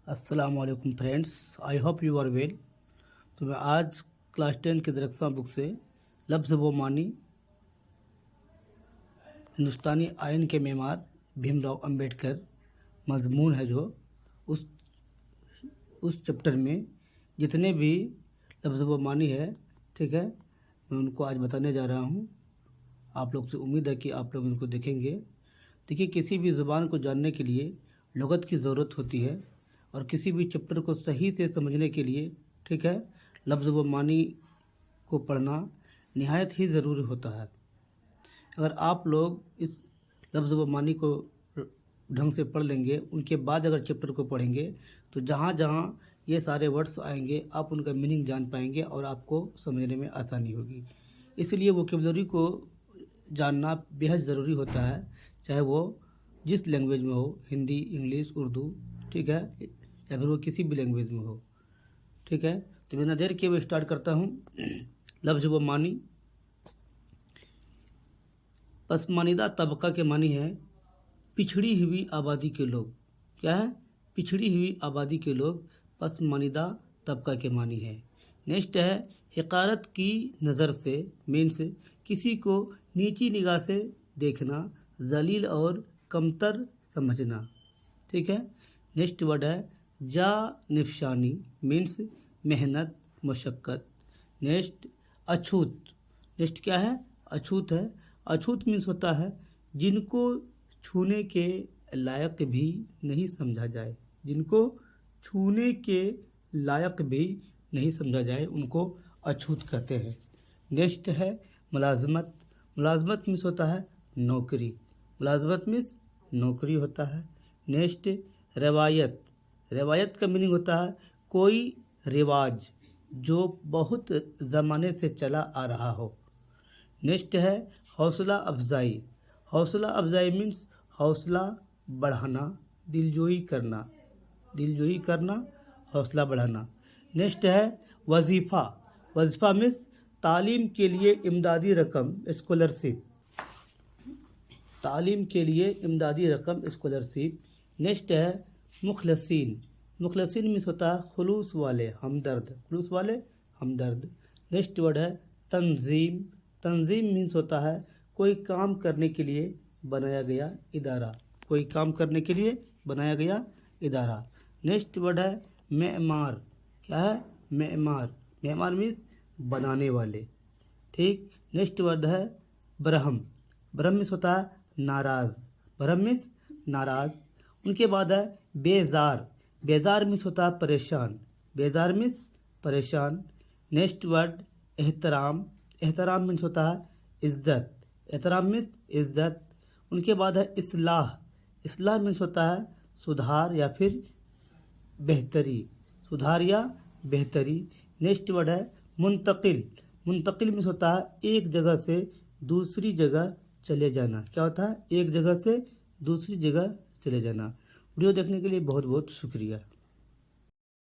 अस्सलाम वालेकुम friends, I hope you are well. तो मैं आज क्लास 10 के दरख्सा बुक से लफ्ज़ व मानी हिंदुस्तानी आयन के मेमार भीमराव अंबेडकर मजमून है जो उस चैप्टर में जितने भी लफ्ज़ व मानी है, ठीक है, मैं उनको आज बताने जा रहा हूँ। आप लोग से उम्मीद है कि आप लोग इनको देखेंगे। देखिए, किसी भी ज़ुबान को जानने के लिए लुग़त की ज़रूरत होती है और किसी भी चैप्टर को सही से समझने के लिए, ठीक है, लफ्ज़ व मानी को पढ़ना निहायत ही ज़रूरी होता है। अगर आप लोग इस लफ्ज़ व मानी को ढंग से पढ़ लेंगे, उनके बाद अगर चैप्टर को पढ़ेंगे तो जहाँ जहाँ ये सारे वर्ड्स आएंगे आप उनका मीनिंग जान पाएंगे और आपको समझने में आसानी होगी। इसलिए वोकैबुलरी को जानना बेहद ज़रूरी होता है, चाहे वो जिस लैंग्वेज में हो, हिंदी, इंग्लिश, उर्दू, ठीक है, या फिर वो किसी भी लैंग्वेज में हो, ठीक है। तो बिना देर किए हुए स्टार्ट करता हूँ। लफ्ज़ व मानी। पसमानिदा तबका के मानी है पिछड़ी हुई आबादी के लोग। क्या है? पिछड़ी हुई आबादी के लोग पसमानिदा तबका के मानी है। नेक्स्ट है हक़ारत की नज़र से, मीन्स किसी को नीची निगाह से देखना, जलील और कमतर समझना, ठीक है। नेक्स्ट वर्ड है जा निफशानी, मीन्स मेहनत, मशक्क़त। नेक्स्ट अछूत। नेक्स्ट क्या है? अछूत है। अछूत मीन्स होता है जिनको छूने के लायक भी नहीं समझा जाए। जिनको छूने के लायक भी नहीं समझा जाए उनको अछूत कहते हैं। नेक्स्ट है मुलाजमत। मुलाजमत मीन्स होता है नौकरी। मुलाजमत मीन्स नौकरी होता है। नेक्स्ट रवायत। रवायत का मीनिंग होता है कोई रिवाज जो बहुत ज़माने से चला आ रहा हो। नेक्स्ट है हौसला अफजाई। हौसला अफजाई मीन्स हौसला बढ़ाना, दिलजोई करना। दिलजोई करना, हौसला बढ़ाना। नेक्स्ट है वजीफ़ा। वजीफ़ा मीन्स तालीम के लिए इमदादी रकम, स्कॉलरशिप। तालीम के लिए इमदादी रकम, स्कॉलरशिप। नेक्स्ट है मुखलसीन। मुखलसीन मीन्स होता है खुलूस वाले, हमदर्द। खुलूस वाले, हमदर्द। नेक्स्ट वर्ड है तंजीम। तंजीम मीन्स होता है कोई काम करने के लिए बनाया गया इदारा। कोई काम करने के लिए बनाया गया इदारा। नेक्स्ट वर्ड है मेमार। क्या है? मेमार। मेमार मीन्स बनाने वाले, ठीक। नेक्स्ट वर्ड है ब्रह्म। ब्रह्म मीन्स होता है नाराज़। ब्रह्म मीन्स नाराज़। उनके बाद है बेजार। बेजार मीन्स होता है परेशान। बेजार मीन्स परेशान। नेक्स्ट वर्ड एहतराम। एहतराम मीन्स होता है इज़्ज़त। एहतराम मीन्स इज़्ज़त। उनके बाद है इस्लाह। इस्लाह मीन्स होता है सुधार या फिर बेहतरी। सुधार या बेहतरी। नेक्स्ट वर्ड है मुंतकिल। मुंतकिल मीन्स होता है एक जगह से दूसरी जगह चले जाना। क्या होता है? एक जगह से दूसरी जगह चले जाना। वीडियो देखने के लिए बहुत बहुत शुक्रिया।